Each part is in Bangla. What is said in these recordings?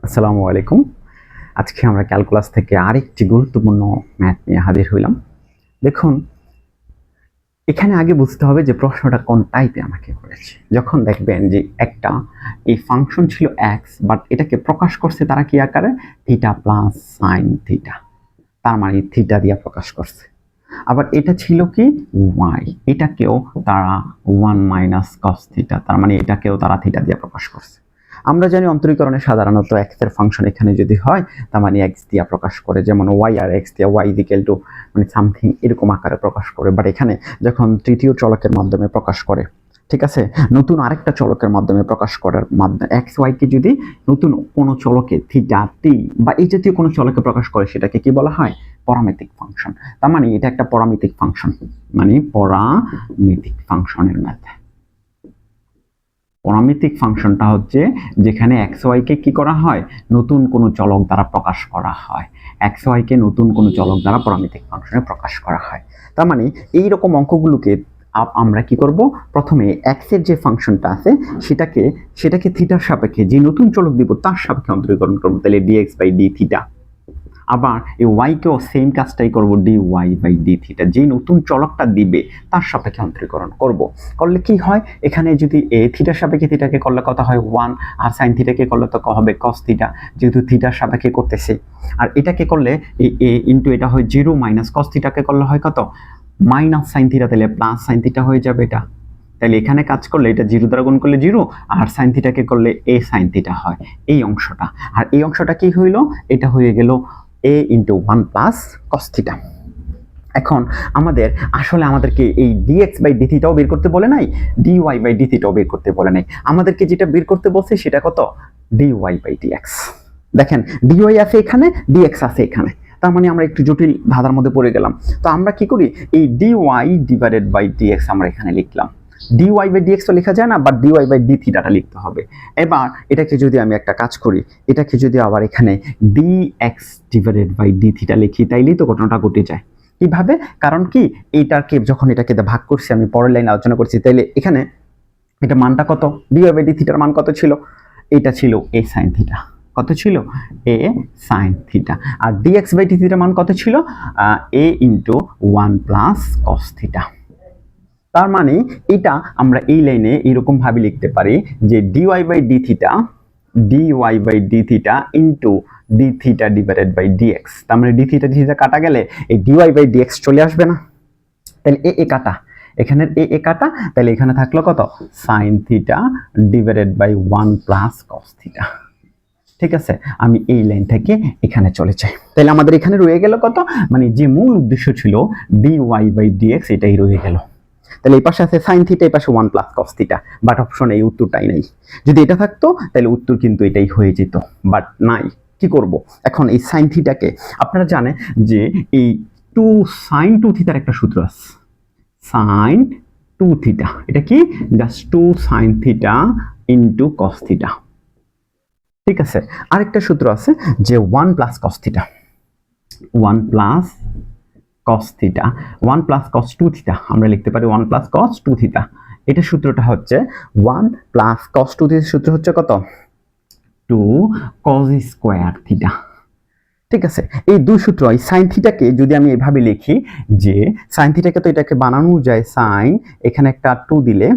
আসসালামু আলাইকুম। আজকে আমরা ক্যালকুলাস থেকে আরেকটি গুরুত্বপূর্ণ ম্যাথ নিয়ে হাজির হইলাম। দেখুন, এখানে আগে বুঝতে হবে যে প্রশ্নটা কোন টাইপে আমাকে করেছে। যখন দেখবেন যে একটা এই ফাংশন ছিল এক্স, বাট এটাকে প্রকাশ করছে তারা কি আকারে থিটা প্লাস সাইন থিটা, তার মানে থিটা দিয়ে প্রকাশ করছে। আবার এটা ছিল কি ওয়াই, এটাকেও তারা 1 মাইনাস কস থিটা, তার মানে এটাকেও তারা থিটা দিয়ে প্রকাশ করছে। আমরা জানি অন্তরীকরণে সাধারণত এক্স এর ফাংশন এখানে যদি হয় তার মানে এক্স দিয়ে প্রকাশ করে, যেমন ওয়াই আর এক্স দিয়ে ওয়াই ইকুয়াল টু মানে সামথিং এরকম আকারে প্রকাশ করে। বাট এখানে যখন তৃতীয় চলকের মাধ্যমে প্রকাশ করে, ঠিক আছে, নতুন আরেকটা চলকের মাধ্যমে প্রকাশ করার মাধ্যমে এক্স ওয়াইকে যদি নতুন কোনো চলকে থিটা টি বা এই জাতীয় কোনো চলকে প্রকাশ করে সেটাকে কি বলা হয়? Parametric function. তার মানে এটা একটা প্যারামেট্রিক ফাংশন, মানে প্যারামেট্রিক ফাংশনের ম্যাথ। প্যারামেট্রিক ফাংশনটা হচ্ছে যেখানে এক্স ওয়াই কে কি করা হয়, নতুন কোনো চলক দ্বারা প্রকাশ করা হয়। এক্স ওয়াই কে নতুন কোনো চলক দ্বারা প্যারামেট্রিক ফাংশনে প্রকাশ করা হয়। তার মানে এই রকম অঙ্কগুলোকে আমরা কি করব, প্রথমে এক্স এর যে ফাংশনটা আছে সেটাকে থিটার সাপেক্ষে যে নতুন চলক দিব তার সাপেক্ষে অন্তরীকরণ করব, তাহলে ডিএক্স বাই ডি থিটা। আবার এই ওয়াই কেও সেম কাজটাই করব, D Y by D theta, যে নতুন চলকটা দিবে তার সাপেক্ষে অন্তরীকরণ করব। করলে কি হয়, এখানে যদি এ থিটার সাপেক্ষে থিটাকে করলে কত হয় 1, আর সাইন থিটাকে করলে তো হবে কস থিটা, যেহেতু থিটার সাপেক্ষে করতেছে। আর এটাকে করলে এই এ ইন্টু এটা হয় 0 মাইনাস কস থিটাকে করলে হয় কত, মাইনাস সাইন থিটা, তাহলে প্লাস সাইন থিটা হয়ে যাবে এটা। তাহলে এখানে কাজ করলে এটা 0 দ্বারা গুণ করলে 0, আর সাইন থিটাকে করলে এ সাইন থিটা হয় এই অংশটা। আর এই অংশটা কি হইল, এটা হয়ে গেল a into 1 plus cos theta. এখন আমাদেরকে এই dx বাই d থিটাও বের করতে বলে নাই, dy বাই d থিটাও বের করতে বলে নাই। আমাদেরকে যেটা বের করতে বলছে সেটা কত, dy বাই dx। দেখেন dy আছে এখানে, dx আছে এখানে, তার মানে আমরা একটু জটিল ধাঁধার মধ্যে পড়ে গেলাম। তো আমরা কি করি, এই dy ডিভাইডেড বাই dx আমরা এখানে লিখলাম। dy বাই dx তো লেখা যায় না, বাট dy বাই d থিটাটা লিখতে হবে। এবার এটাকে যদি আমি একটা কাজ করি, এটাকে যদি আবার এখানে dx divided by d theta লিখি, তাইলেই তো ঘটনাটা ঘটে যায়। কিভাবে? কারণ কি, এইটাকে যখন এটাকে ভাগ করছি, আমি পরের লাইনে আলোচনা করছি, তাইলে এখানে এটা মানটা কত, dy বাই d থিটার মান কত ছিল, এটা ছিল a sin থিটা। কত ছিল, a sin থিটা। আর dx বাই d থিটার মান কত ছিল, a into 1 plus cos theta. তার মানে এটা আমরা এই লাইনে এরকম ভাবে লিখতে পারি যে dy by d theta into d theta divided by dx। তার মানে d থিটা কাটা গেলে এই dy বাই dx চলে আসবে না, তাহলে এ কাটা, এখানে এ কাটা, তাহলে এখানে থাকলো কত, sin theta divided by 1 plus cos theta. ঠিক আছে, আমি এই লাইন থেকে এখানে চলে যাই, তাহলে আমাদের এখানে রয়ে গেল কত, মানে যে মূল উদ্দেশ্য ছিল dy বাই dx এটাই রয়ে গেল। তাহলে এই পাশে আছে sin থিটা, এই পাশে 1 প্লাস cos থিটা, বাট অপশনে এই উত্তরটাই নাই। যদি এটা থাকতো তাহলে উত্তর কিন্তু এটাই হয়ে যেত, বাট নাই। কি করব এখন, এই sin থিটাকে আপনারা জানেন যে এই 2 sin 2 থিটার একটা সূত্র আছে, sin 2 থিটা, এটা কি just 2 sin theta into cos theta. ঠিক আছে, আরেকটা সূত্র আছে যে 1 plus cos theta, 1 plus cos theta, 1 plus cos 2 theta, আমরা লিখতে পারি 1 প্লাস cos 2 থিটা। এটা সূত্রটা হচ্ছে 1 প্লাস cos 2 থিটার সূত্র হচ্ছে কত, 2 cos স্কয়ার থিটা। ঠিক আছে, এই দুই সূত্র, এই sin থিটাকে যদি আমি এভাবে লিখি যে sin থিটাকে তো এটাকে বানানো যায় sin, এখানে একটা 2 দিলে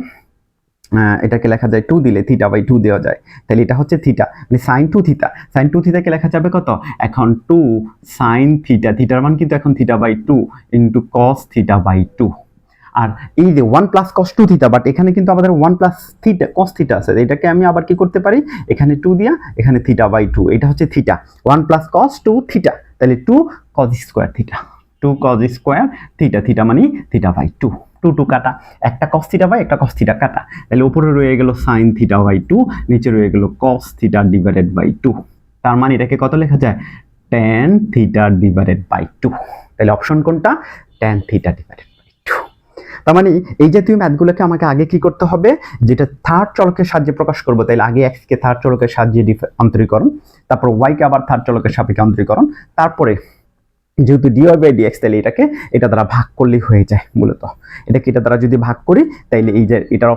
এটাকে লেখা যায় 2 দিলে থিটা বাই 2 দেওয়া যায়, তাহলে এটা হচ্ছে থিটা, মানে sin 2 থিটা। sin 2 থিটাকে লেখা যাবে কত, এখন 2 sin থিটা, থিটার মান কিন্তু এখন theta by 2 into cos theta by 2। আর এই যে 1 প্লাস cos 2 থিটা, বাট এখানে কিন্তু আমাদের 1 প্লাস থিটা cos থিটা আছে, এটাকে আমি আবার কি করতে পারি, এখানে 2 দিয়া এখানে থিটা বাই 2, এটা হচ্ছে থিটা। 1 প্লাস cos 2 থিটা, তাহলে 2 cos square theta, 2 cos square theta, theta মানে থিটা বাই 2, 2 কাটা, একটা cos থিটা বাই একটা cos থিটা কাটা, তাহলে উপরে রয়ে গেল sin থিটা বাই 2, নিচে রয়ে গেল cos থিটা ডিভাইডেড বাই 2। তার মানে এটাকে কত লেখা যায়, tan থিটা ডিভাইডেড বাই 2। তাহলে অপশন কোনটা, tan থিটা ডিভাইডেড বাই 2। তার মানে এই জাতীয় ম্যাথগুলোকে আমাকে আগে কি করতে হবে, যেটা থার্ড চলকের সাহায্যে প্রকাশ করব, তাহলে আগে x কে থার্ড চলকের সাহায্যে অন্তরীকরণ, তারপর y কে আবার থার্ড চলকের সাপেক্ষে অন্তরীকরণ, তারপরে যেহেতু ডিওয়াই বাই ডিএক্স, তাহলে এটা দ্বারা ভাগ করলেই হয়ে যায় মূলত। এটা দ্বারা যদি ভাগ করি তাইলে এই যে এটার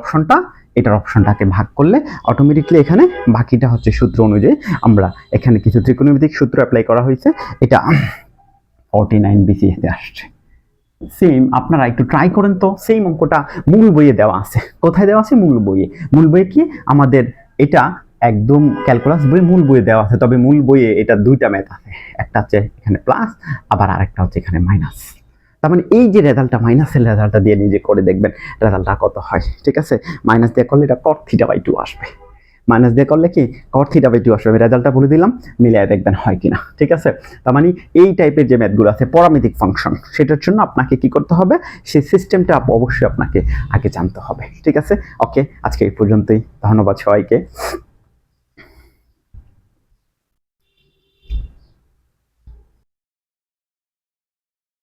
অপশনটাকে ভাগ করলে অটোমেটিকলি এখানে বাকিটা হচ্ছে সূত্র অনুযায়ী আমরা এখানে কিছু ত্রিকোণমিতিক সূত্র অ্যাপ্লাই করা হয়েছে, এটা 49 বিসিএসে আসছে। সেম আপনারা একটু ট্রাই করেন তো, সেম অঙ্কটা মূল বইয়ে দেওয়া আছে। কোথায় দেওয়া আছে? মূল বইয়ে। মূল বইয়ে কি আমাদের এটা একদম ক্যালকুলাস বই মূল বইয়ে দেওয়া আছে, তবে মূল বইয়ে এটা দুইটা ম্যাথ আছে, একটা হচ্ছে এখানে প্লাস, আবার আরেকটা হচ্ছে এখানে মাইনাস। তার মানে এই যে রেজাল্টটা, মাইনাসের রেজাল্টটা দিয়ে নিজে করে দেখবেন রেজাল্টটা কত হয়। ঠিক আছে, মাইনাস দিয়ে করলে এটা cot θ বাই 2 আসবে, মাইনাস দিয়ে করলে কি cot θ বাই 2 আসবে। আমি রেজাল্টটা বলে দিলাম, মিলিয়ে দেখবেন হয় কিনা। ঠিক আছে, তার মানে এই টাইপের যে ম্যাথগুলো আছে পরামিতিক ফাংশন, সেটার জন্য আপনাকে কি করতে হবে, সেই সিস্টেমটা অবশ্যই আপনাকে আগে জানতে হবে। ঠিক আছে, ওকে, আজকে এই পর্যন্তই। ধন্যবাদ সবাইকে।